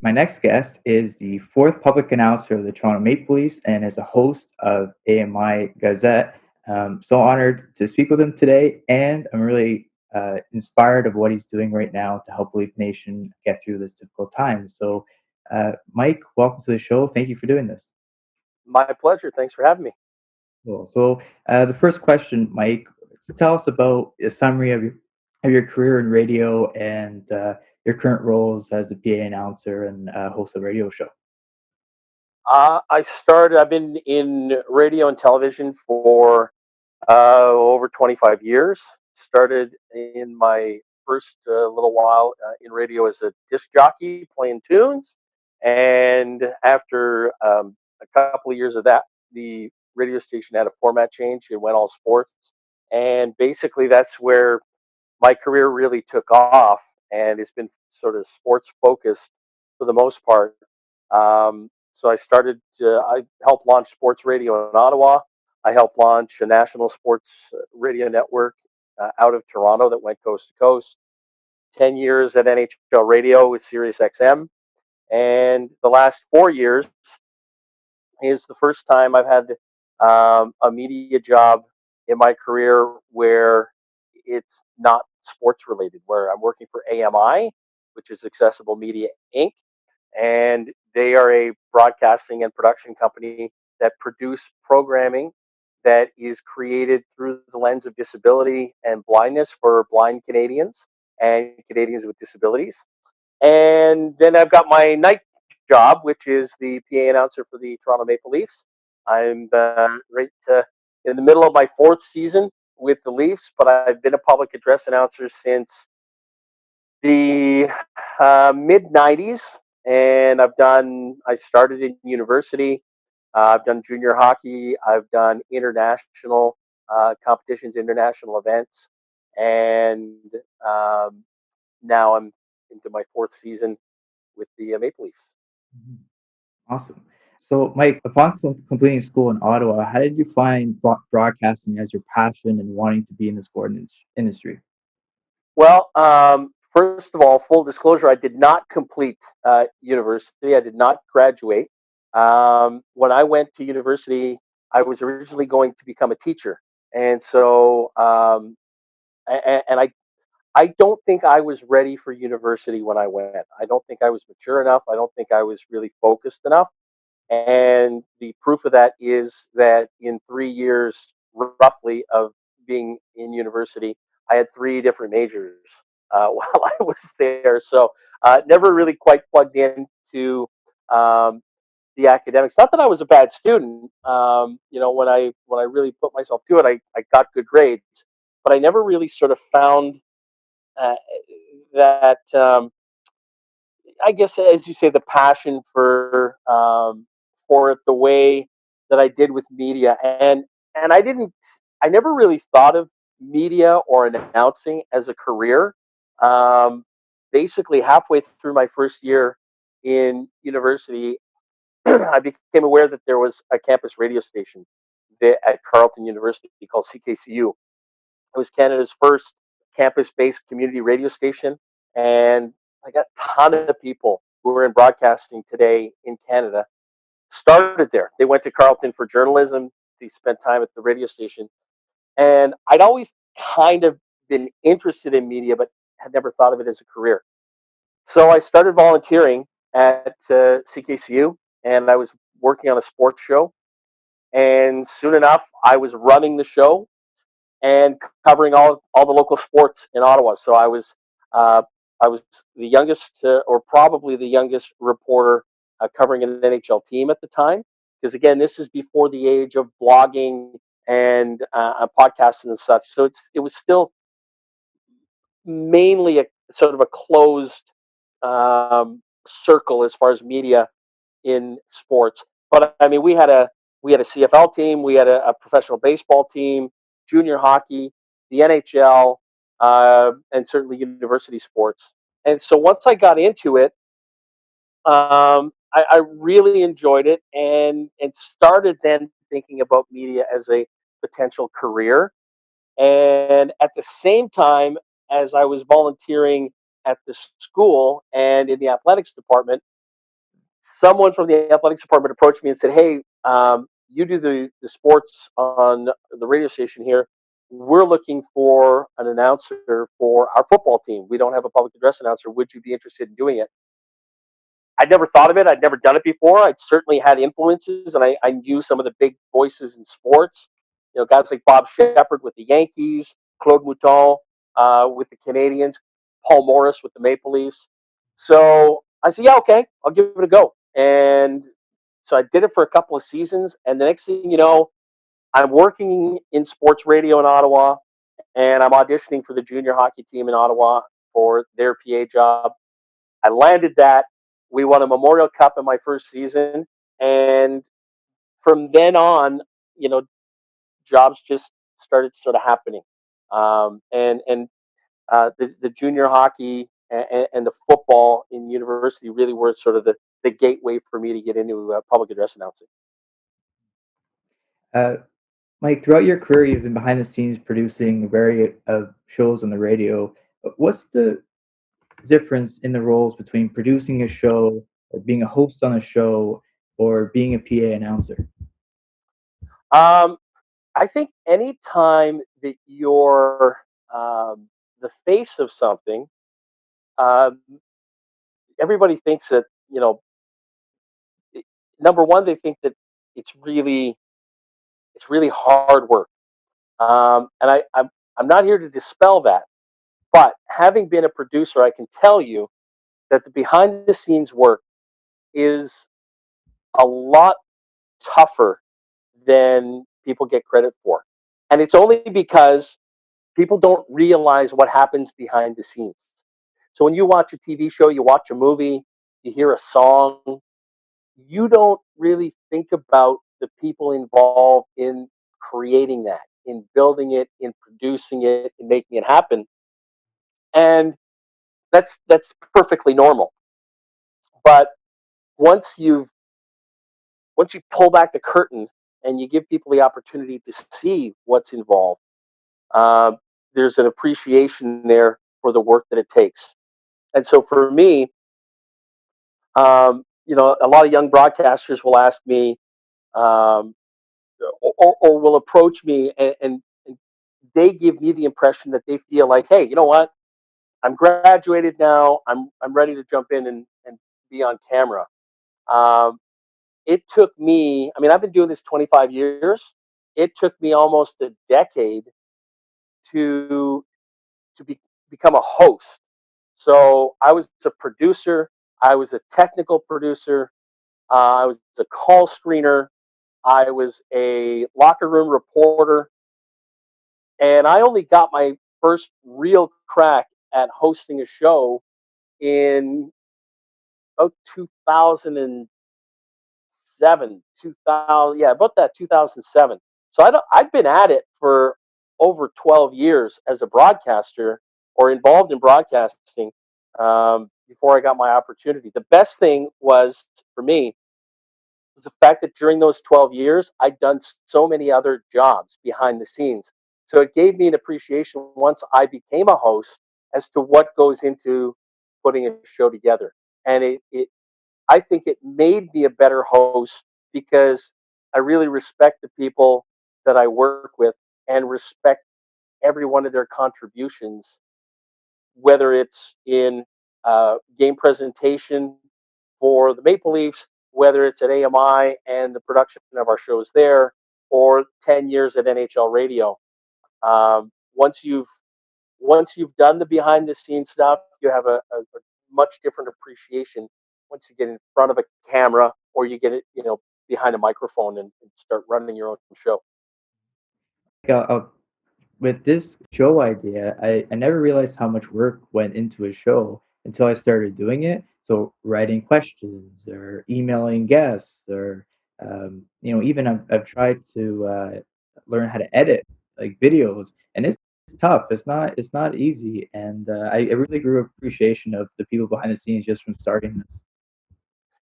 My next guest is the fourth public announcer of the Toronto Maple Leafs and is a host of AMI Gazette. So honored to speak with him today, and I'm really inspired of what he's doing right now to help Leaf Nation get through this difficult time. So, Mike, welcome to the show. Thank you for doing this. My pleasure. Thanks for having me. Cool. So, the first question, Mike, tell us about a summary of your career in radio and your current roles as a PA announcer and host of a radio show. I've been in radio and television for over 25 years. Started in my first little while in radio as a disc jockey playing tunes. And after a couple of years of that, the radio station had a format change. It went all sports. And basically, that's where my career really took off. And it's been sort of sports focused for the most part. I helped launch sports radio in Ottawa. I helped launch a national sports radio network out of Toronto that went coast to coast. 10 years at NHL radio with Sirius XM. And the last 4 years is the first time I've had a media job in my career where it's not sports related, where I'm working for AMI, which is Accessible Media Inc. And they are a broadcasting and production company that produce programming that is created through the lens of disability and blindness for blind Canadians and Canadians with disabilities. And then I've got my night job, which is the PA announcer for the Toronto Maple Leafs. I'm in the middle of my fourth season with the Leafs, but I've been a public address announcer since the mid 90s. And I started in university. I've done junior hockey. I've done international competitions, international events. And now I'm into my fourth season with the Maple Leafs. Mhm. Awesome. So, Mike, upon completing school in Ottawa, how did you find broadcasting as your passion and wanting to be in the industry? Well, first of all, full disclosure, I did not complete university. I did not graduate. When I went to university, I was originally going to become a teacher, and so and I don't think I was ready for university when I went. I don't think I was mature enough. I don't think I was really focused enough. And the proof of that is that in 3 years, roughly, of being in university, I had three different majors while I was there. So never really quite plugged into um, the academics. Not that I was a bad student. When I really put myself to it, I got good grades, but I never really sort of found uh, that. I guess, as you say, the passion for it the way that I did with media, and I never really thought of media or announcing as a career. Um, Basically, halfway through my first year in university, I became aware that there was a campus radio station there at Carleton University called CKCU. It was Canada's first campus-based community radio station, and like a ton of people who are in broadcasting today in Canada started there. They went to Carleton for journalism. They spent time at the radio station, and I'd always kind of been interested in media, but had never thought of it as a career. So I started volunteering at CKCU, and I was working on a sports show. And soon enough, I was running the show and covering all the local sports in Ottawa. So uh, I was the youngest, or probably the youngest reporter covering an NHL team at the time. Because again, this is before the age of blogging and podcasting and such. So it was still mainly a sort of a closed circle as far as media in sports. But I mean, we had a CFL team, we had a professional baseball team, junior hockey, the NHL, and certainly university sports. And so once I got into it, I really enjoyed it and started then thinking about media as a potential career. And at the same time as I was volunteering at the school and in the athletics department, someone from the athletics department approached me and said, "Hey, you do the sports on the radio station here. We're looking for an announcer for our football team. We don't have a public address announcer. Would you be interested in doing it?" I'd never thought of it. I'd never done it before. I'd certainly had influences, and I knew some of the big voices in sports. You know, guys like Bob Shepard with the Yankees, Claude Mouton with the Canadians, Paul Morris with the Maple Leafs. So I said, "Yeah, okay, I'll give it a go." And so I did it for a couple of seasons, and the next thing you know, I'm working in sports radio in Ottawa, and I'm auditioning for the junior hockey team in Ottawa for their PA job. I landed that. We won a Memorial Cup in my first season, and from then on, you know, jobs just started sort of happening. And the junior hockey and the football in university really were sort of the gateway for me to get into public address announcing. Uh, Mike, throughout your career, you've been behind the scenes producing a variety of shows on the radio. What's the difference in the roles between producing a show, or being a host on a show, or being a PA announcer? Um, I think any time that you're the face of something, um, everybody thinks that it- number one, they think that it's really it's really hard work, and I'm not here to dispel that. But having been a producer, I can tell you that the behind the scenes work is a lot tougher than people get credit for, and it's only because people don't realize what happens behind the scenes. So when you watch a TV show, you watch a movie, you hear a song, you don't really think about the people involved in creating that, in building it, in producing it, in making it happen. And that's perfectly normal. But once you've once you pull back the curtain and you give people the opportunity to see what's involved, uh, there's an appreciation there for the work that it takes. And so for me, a lot of young broadcasters will ask me, um, or will approach me, and they give me the impression that they feel like, hey, you know what? I'm graduated now. I'm ready to jump in and be on camera. Um, it took me. I mean, I've been doing this 25 years. It took me almost a decade to become a host. So I was a producer. I was a technical producer. I was a call screener. I was a locker room reporter. And I only got my first real crack at hosting a show in about 2007, 2000, yeah, about that 2007. So I'd been at it for over 12 years as a broadcaster or involved in broadcasting before I got my opportunity. The best thing was for me was the fact that during those 12 years, I'd done so many other jobs behind the scenes. So it gave me an appreciation once I became a host as to what goes into putting a show together. And I think it made me a better host because I really respect the people that I work with and respect every one of their contributions, whether it's in game presentation for the Maple Leafs, whether it's at AMI and the production of our shows there, or 10 years at NHL Radio. Um, once you've once you've done the behind the scenes stuff, you have a much different appreciation once you get in front of a camera or you get it, behind a microphone and start running your own show. With this show idea, I never realized how much work went into a show until I started doing it. So writing questions or emailing guests or even I've tried to learn how to edit like videos, and it's tough. It's not easy, and I really grew appreciation of the people behind the scenes just from starting this.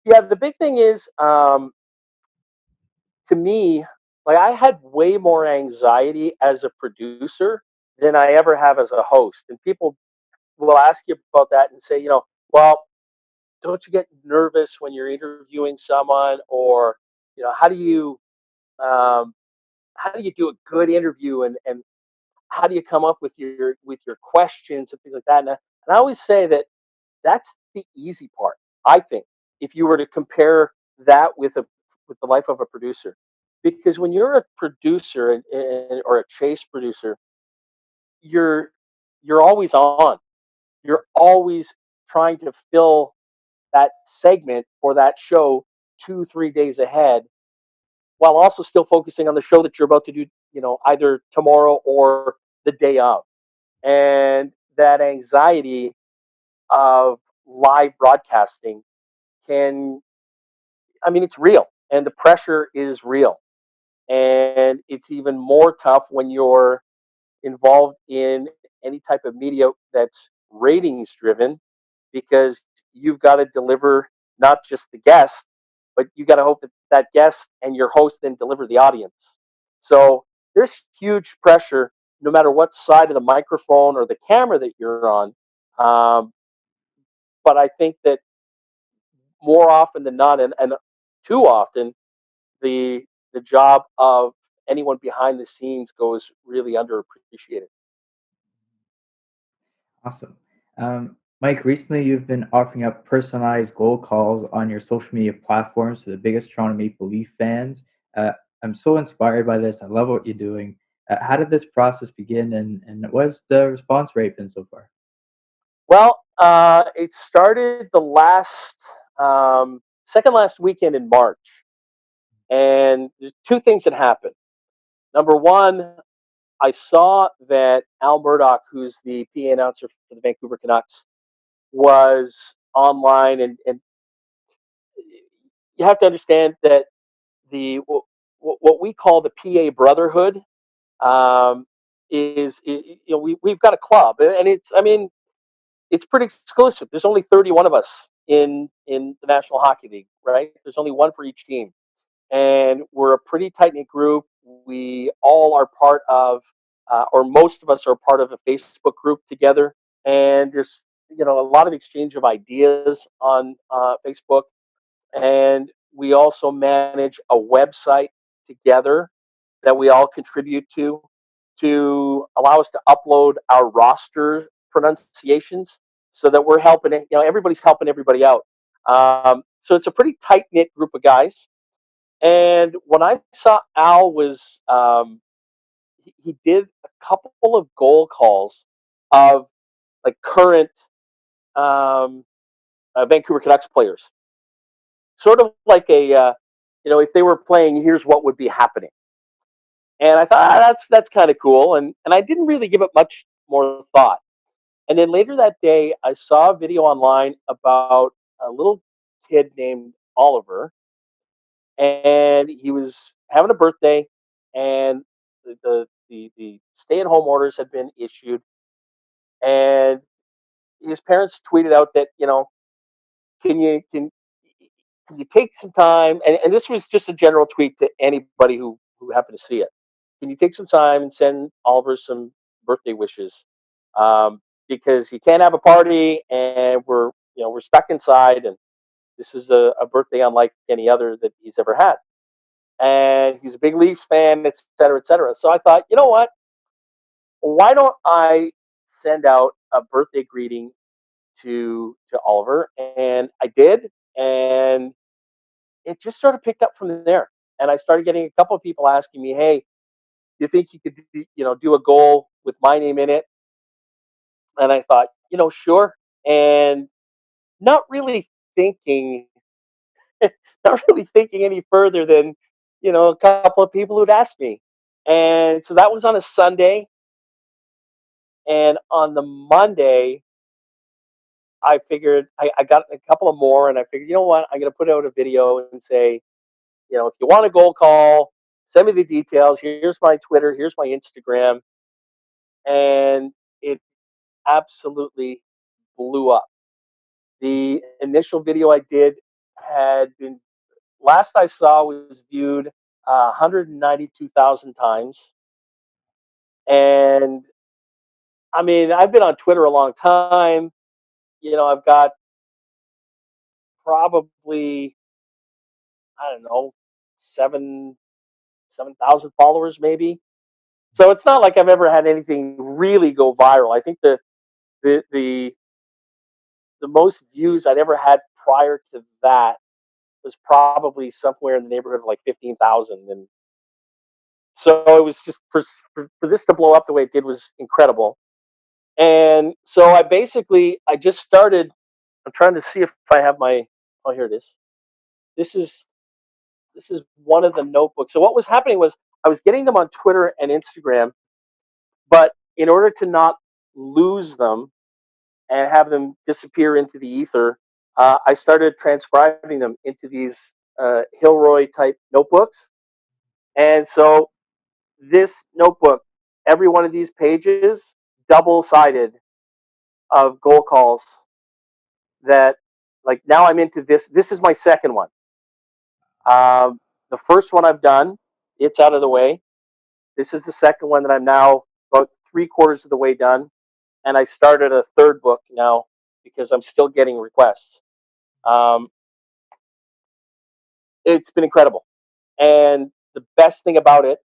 Yeah, the big thing is, to me, like I had way more anxiety as a producer than I ever have as a host. And people will ask you about that and say, well, don't you get nervous when you're interviewing someone, or how do you um, do a good interview, and how do you come up with your questions and things like that? And I always say that that's the easy part. I think if you were to compare that with the life of a producer, because when you're a producer or a chase producer, you're you're always on. You're always trying to fill that segment for that show 2 3 days ahead, while also still focusing on the show that you're about to do, either tomorrow or the day of. And that anxiety of live broadcasting can, I mean, it's real, and the pressure is real. And it's even more tough when you're involved in any type of media that's ratings driven, because you've got to deliver not just the guest, but you got to hope that that guest and your host then deliver the audience. So there's huge pressure no matter what side of the microphone or the camera that you're on. Um, but I think that more often than not, and too often, the the job of anyone behind the scenes goes really underappreciated. Awesome. Mike, recently you've been offering up personalized goal calls on your social media platforms to the biggest Toronto Maple Leaf fans. Uh, I'm so inspired by this. I love what you're doing. How did this process begin, and what has the response rate been so far? Well, it started the second last weekend in March, and there's two things that happened. Number one, I saw that Al Murdoch, who's the PA announcer for the Vancouver Canucks, was online, and you have to understand that what we call the PA Brotherhood um, we've got a club, and it's, I mean, it's pretty exclusive. There's only 31 of us in the National Hockey League, right? There's only one for each team, and we're a pretty tight knit group. We all are part of, or most of us are part of a Facebook group together, and there's a lot of exchange of ideas on Facebook, and we also manage a website together that we all contribute to allow us to upload our roster pronunciations, so that we're helping it. Everybody's helping everybody out. So it's a pretty tight knit group of guys. And when I saw Al was, he did a couple of goal calls of like current um, Vancouver Canucks players, sort of like if they were playing, here's what would be happening. And I thought, that's kind of cool, and I didn't really give it much more thought. And then later that day, I saw a video online about a little kid named Oliver, and he was having a birthday, and the stay at home orders had been issued, and his parents tweeted out that, can you can you take some time, and this was just a general tweet to anybody who happened to see it. Can you take some time and send Oliver some birthday wishes? Um, because he can't have a party, and we're stuck inside, and this is a birthday unlike any other that he's ever had. And he's a big Leafs fan, et cetera, et cetera. So I thought, you know what? Why don't I send out a birthday greeting to Oliver? And I did, and it just sort of picked up from there. And I started getting a couple of people asking me, "Hey, do you think you could do a goal with my name in it?" And I thought, sure. And not really thinking, not really thinking any further than, a couple of people who'd asked me. And so that was on a Sunday. And on the Monday, I figured I got a couple of more, and I figured, you know what, I'm going to put out a video and say, if you want a goal call, send me the details. Here's my Twitter. Here's my Instagram. And it absolutely blew up. The initial video I did had been, last I saw, was viewed 192,000 times. And I mean, I've been on Twitter a long time. I've got probably, I don't know, 7,000 followers maybe. So it's not like I've ever had anything really go viral. I think the the the most views I'd ever had prior to that was probably somewhere in the neighborhood of like 15,000. And so it was just for this to blow up the way it did was incredible. And so I just started. I'm trying to see if I have my. Oh, here it is. This is this is one of the notebooks. So what was happening was I was getting them on Twitter and Instagram, but in order to not lose them and have them disappear into the ether, I started transcribing them into these Hilroy type notebooks. And so this notebook, every one of these pages, double sided of goal calls that, like, now I'm into this. This is my second one. The first one I've done, it's out of the way. This is the second one that I'm now about three-quarters of the way done. And I started a third book now because I'm still getting requests. Um, it's been incredible. And the best thing about it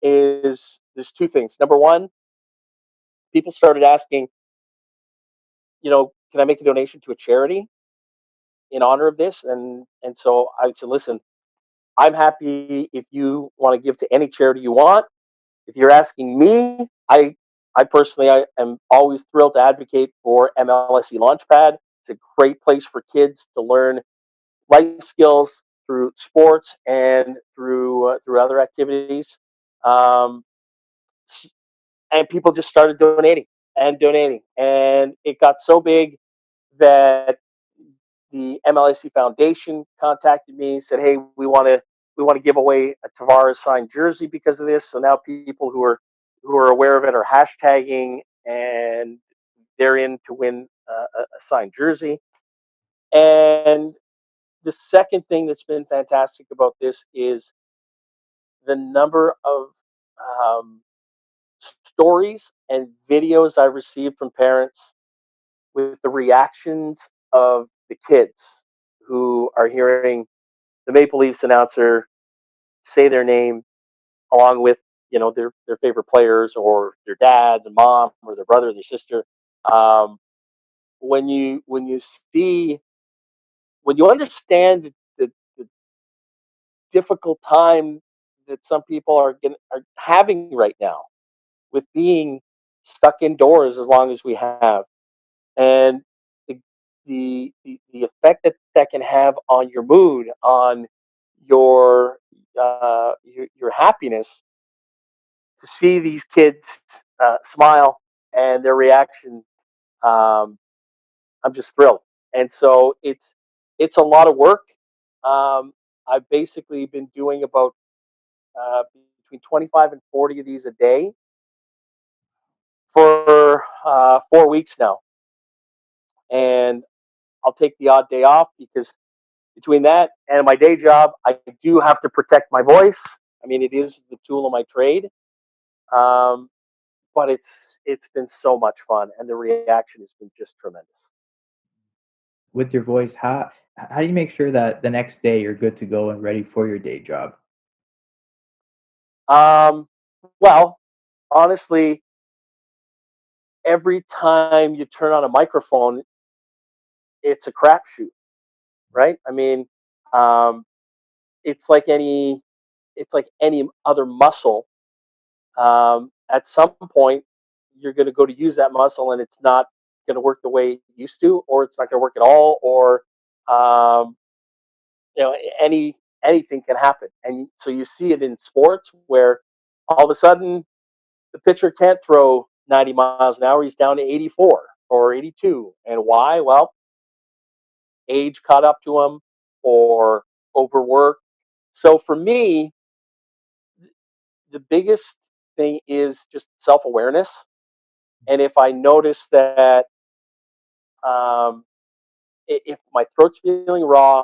is there's two things. Number one, people started asking, can I make a donation to a charity in honor of this? And so I said, listen, I'm happy if you want to give to any charity you want. If you're asking me, I personally I am always thrilled to advocate for MLSE Launchpad. It's a great place for kids to learn life skills through sports and through other activities. Um, and people just started donating, and it got so big that the MLSE Foundation contacted me, said, "Hey, we want to give away a Tavares signed jersey because of this." So now people who are aware of it are hashtagging, and they're in to win a signed jersey. And the second thing that's been fantastic about this is the number of um, stories and videos I've received from parents with the reactions of the kids who are hearing the Maple Leafs announcer say their name along with their favorite players or their dad, their mom, or their brother, their sister. Um, when you see when you understand the difficult time that some people are having right now with being stuck indoors as long as we have, and the the effect that can have on your mood, on your your happiness, to see these kids smile and their reaction, um, I'm just thrilled. And so it's a lot of work. I've basically been doing about between 25 and 40 of these a day for 4 weeks now, and I'll take the odd day off because between that and my day job, I do have to protect my voice. I mean, it is the tool of my trade. Um, but it's been so much fun, and the reaction has been just tremendous. With your voice, how do you make sure that the next day you're good to go and ready for your day job? Um, well, honestly, every time you turn on a microphone, it's a crapshoot, right? I mean, um, it's like any it's like any other muscle. At some point, you're going to go to use that muscle, and it's not going to work the way it used to, or it's not going to work at all, or um, you know anything can happen. And so you see it in sports where all of a sudden the pitcher can't throw 90 miles an hour, he's down to 84 or 82. And why? Well, age caught up to him, or overwork. So for me, the biggest thing is just self-awareness. And if I notice that, um, if my throat's feeling raw,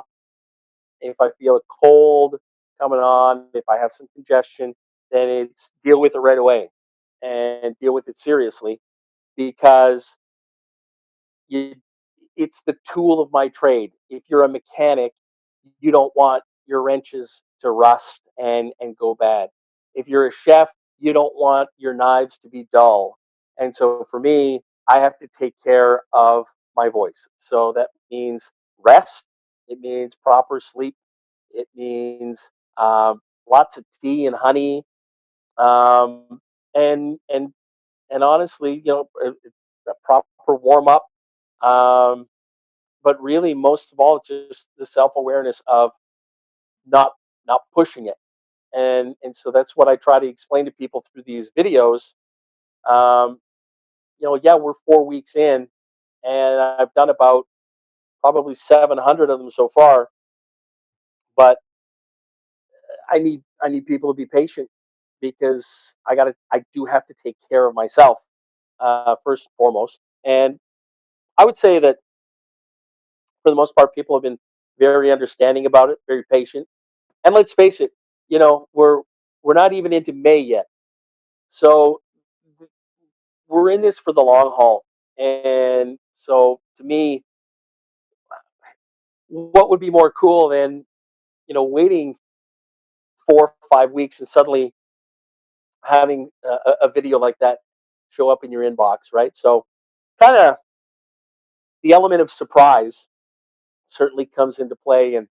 if I feel a cold coming on, if I have some congestion, then it's deal with it right away and deal with it seriously, because you it's the tool of my trade. If you're a mechanic, you don't want your wrenches to rust and go bad. If you're a chef, you don't want your knives to be dull. And so for me, I have to take care of my voice. So that means rest. It means proper sleep. It means lots of tea and honey, um, and and and honestly, a proper warm up. Um, but really, most of all, it's just the self awareness of not not pushing it, and so that's what I try to explain to people through these videos. Um, yeah, we're 4 weeks in, and I've done about probably 700 of them so far. But I need people to be patient because I do have to take care of myself first and foremost. And I would say that for the most part, people have been very understanding about it, very patient. And let's face it, we're not even into May yet, so we're in this for the long haul. And so, to me, what would be more cool than waiting 4 or 5 weeks and suddenly having a video like that show up in your inbox, right? So, kind of the element of surprise certainly comes into play, and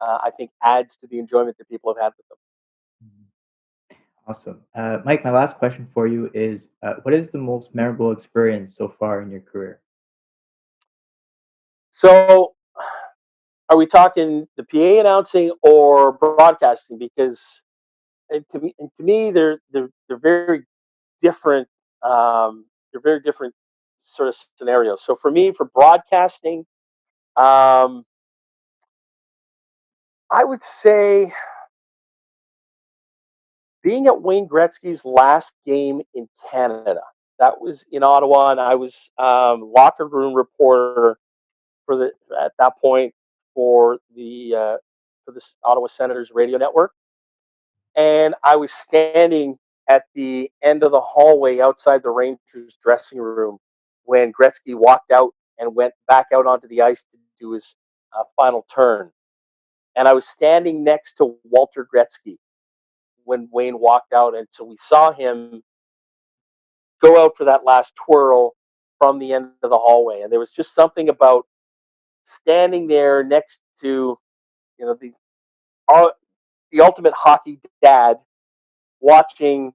I think adds to the enjoyment that people have had with them. Mhm. Awesome. Mike, my last question for you is what is the most memorable experience so far in your career? So, are we talking the PA announcing or broadcasting? Because and to me, they're very different. They're very different sort of scenarios. So for me, for broadcasting, um, I would say being at Wayne Gretzky's last game in Canada. That was in Ottawa, and I was locker room reporter for the at that point for the Ottawa Senators radio network, and I was standing at the end of the hallway outside the Rangers dressing room when Gretzky walked out and went back out onto the ice to do his final turn. And I was standing next to Walter Gretzky when Wayne walked out, and so we saw him go out for that last twirl from the end of the hallway. And there was just something about standing there next to you know the uh, the ultimate hockey dad, watching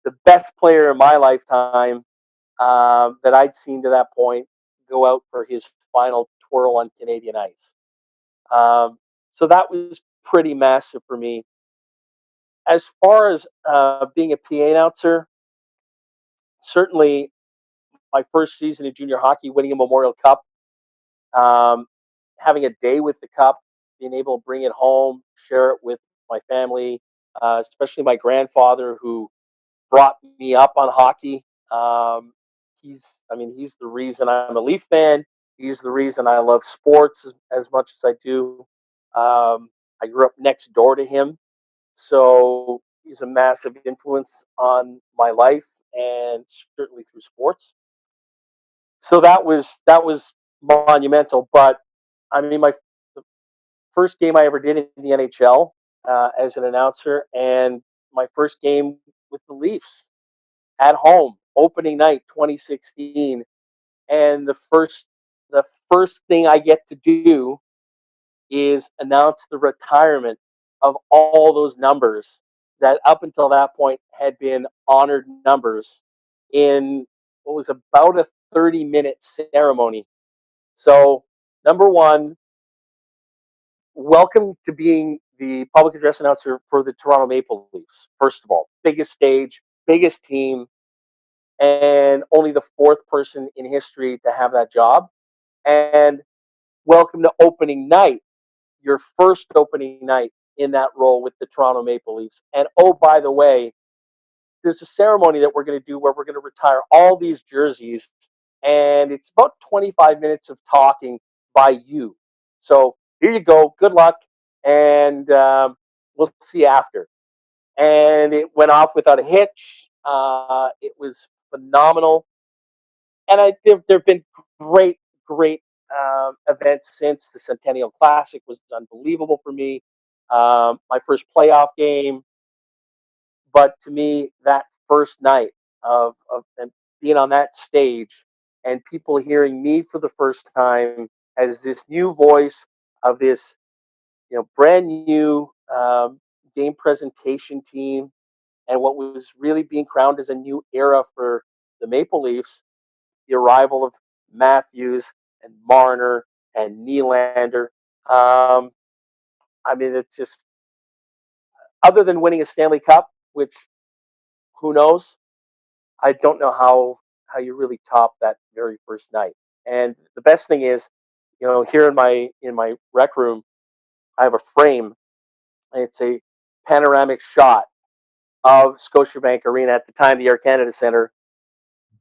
the best player in my lifetime that I'd seen to that point go out for his final twirl on Canadian ice. So that was pretty massive for me. As far as being a PA announcer, certainly my first season of junior hockey, winning a Memorial Cup, um, having a day with the cup, being able to bring it home, share it with my family, especially my grandfather who brought me up on hockey. He's, I mean, he's the reason I'm a Leaf fan. He's the reason I love sports as much as I do. I grew up next door to him, so he's a massive influence on my life and certainly through sports. So that was monumental. But I mean, my the first game I ever did in the NHL as an announcer, and my first game with the Leafs at home, opening night 2016, and the first thing I get to do is announce the retirement of all those numbers that up until that point had been honored numbers in what was about a 30-minute ceremony. So, number one, welcome to being the public address announcer for the Toronto Maple Leafs. First of all, biggest stage, biggest team, and only the fourth person in history to have that job. And welcome to opening night, your first opening night in that role with the Toronto Maple Leafs. And oh, by the way, there's a ceremony that we're going to do where we're going to retire all these jerseys, and it's about 25 minutes of talking by you. So here you go. Good luck, and we'll see you after. And it went off without a hitch. It was phenomenal, and there have been great, great events since. The Centennial Classic was unbelievable for me. My first playoff game, but to me, that first night of and being on that stage and people hearing me for the first time as this new voice of this brand new game presentation team and what was really being crowned as a new era for the Maple Leafs, the arrival of Matthews and Marner and Nylander. Um, I mean, it's just other than winning a Stanley Cup, which who knows, I don't know how you really top that very first night. And the best thing is, here in my rec room, I have a frame. And it's a panoramic shot of Scotiabank Arena at the time, the Air Canada Center,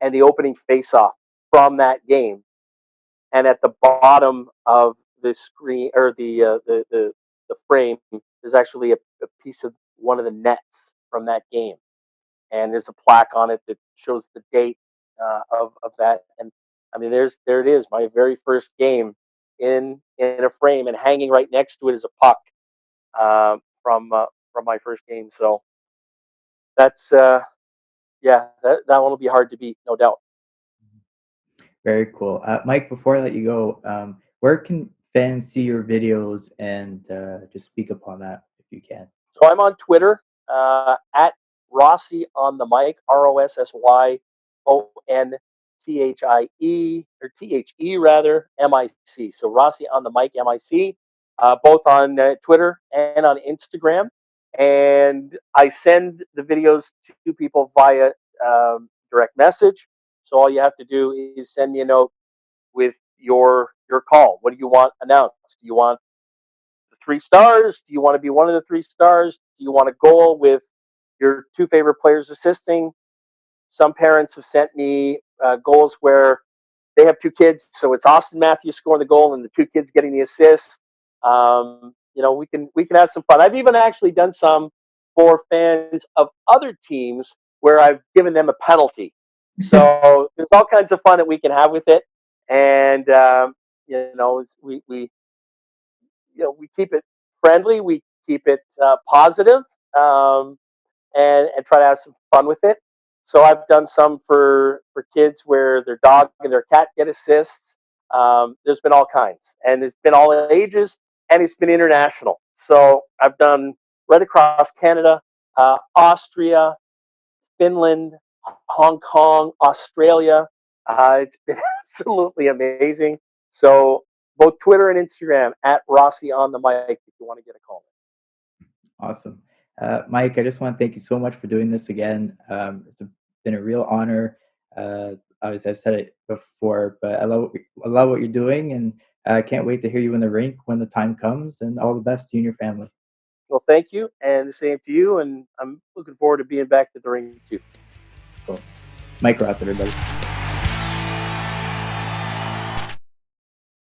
and the opening face-off from that game. And at the bottom of the screen or the frame, there's actually a piece of one of the nets from that game, and there's a plaque on it that shows the date of that. And I mean, there it is, my very first game in a frame, and hanging right next to it is a puck from my first game. So that's yeah, that one will be hard to beat, no doubt. Very cool. Mike, before I let you go, where can fans see your videos and just speak upon that if you can? So I'm on Twitter at Rossi on the mic, ROSSYONTHIE or THE rather MIC. So Rossi on the mic MIC, both on Twitter and on Instagram. And I send the videos to people via direct message. So all you have to do is send me a note with your call. What do you want announced? Do you want the 3 stars? Do you want to be one of the 3 stars? Do you want a goal with your two favorite players assisting? Some parents have sent me goals where they have two kids, so it's Austin Matthews scoring the goal and the two kids getting the assist. We can have some fun. I've even actually done some for fans of other teams where I've given them a penalty. So there's all kinds of fun that we can have with it, and we keep it friendly, we keep it positive, and try to have some fun with it. So I've done some for kids where their dog and their cat get assists. There's been all kinds, and it's been all ages, and it's been international. So I've done right across Canada, Austria, Finland, Hong Kong, Australia. It's been absolutely amazing. So both Twitter and Instagram at Rossi on the mic if you want to get a call. Awesome. Mike, I just want to thank you so much for doing this again. Been a real honor. Obviously, I've said it before, but I love what you're doing, and I can't wait to hear you in the rink when the time comes. And all the best to you and your family. Well, thank you, and the same to you. And I'm looking forward to being back to the ring too. Cool. Mike Ross, everybody.